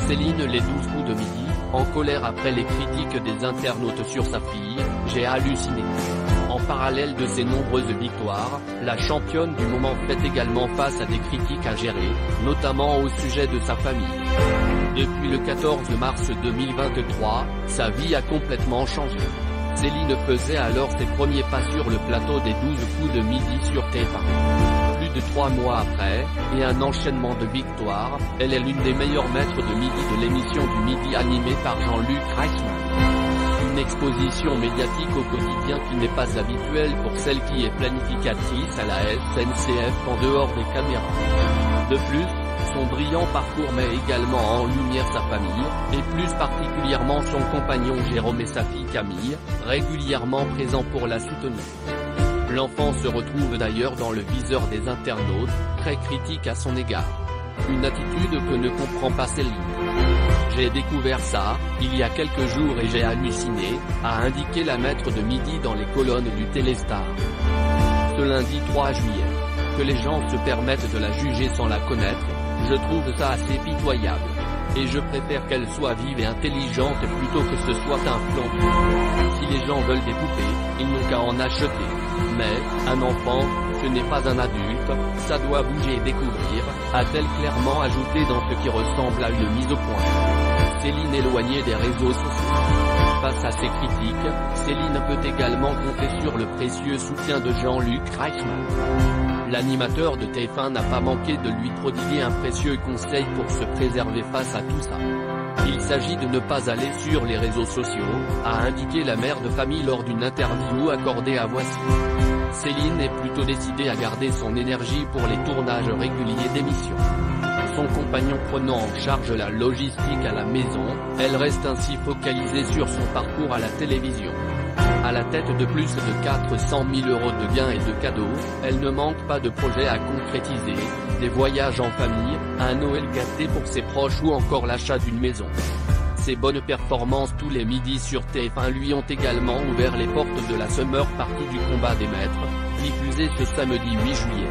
Céline les 12 coups de midi, en colère après les critiques des internautes sur sa fille, j'ai halluciné. En parallèle de ses nombreuses victoires, la championne du moment fait également face à des critiques à gérer, notamment au sujet de sa famille. Depuis le 14 mars 2023, sa vie a complètement changé. Céline faisait alors ses premiers pas sur le plateau des 12 coups de midi sur TF1. Plus de 3 mois après, et un enchaînement de victoires, elle est l'une des meilleures maîtres de midi de l'émission du midi animée par Jean-Luc Reichmann. Une exposition médiatique au quotidien qui n'est pas habituelle pour celle qui est planificatrice à la SNCF en dehors des caméras. De plus, son brillant parcours met également en lumière sa famille, et plus particulièrement son compagnon Jérôme et sa fille Camille, régulièrement présents pour la soutenir. L'enfant se retrouve d'ailleurs dans le viseur des internautes, très critiques à son égard. Une attitude que ne comprend pas Céline. J'ai découvert ça, il y a quelques jours et j'ai halluciné, a indiqué la maître de midi dans les colonnes du Téléstar. Ce lundi 3 juillet. Que les gens se permettent de la juger sans la connaître, je trouve ça assez pitoyable. Et je préfère qu'elle soit vive et intelligente plutôt que ce soit un flanc. Si les gens veulent des poupées, ils n'ont qu'à en acheter. Mais, un enfant, ce n'est pas un adulte, ça doit bouger et découvrir, a-t-elle clairement ajouté dans ce qui ressemble à une mise au point. Céline éloignée des réseaux sociaux. Face à ces critiques, Céline peut également compter sur le précieux soutien de Jean-Luc Reichmann. L'animateur de TF1 n'a pas manqué de lui prodiguer un précieux conseil pour se préserver face à tout ça. Il s'agit de ne pas aller sur les réseaux sociaux, a indiqué la mère de famille lors d'une interview accordée à Voici. Céline est plutôt décidée à garder son énergie pour les tournages réguliers d'émissions. Son compagnon prenant en charge la logistique à la maison, elle reste ainsi focalisée sur son parcours à la télévision. À la tête de plus de 400 000 € de gains et de cadeaux, elle ne manque pas de projets à concrétiser, des voyages en famille, un Noël gâté pour ses proches ou encore l'achat d'une maison. Ses bonnes performances tous les midis sur TF1 lui ont également ouvert les portes de la Summer Party du combat des maîtres, diffusée ce samedi 8 juillet.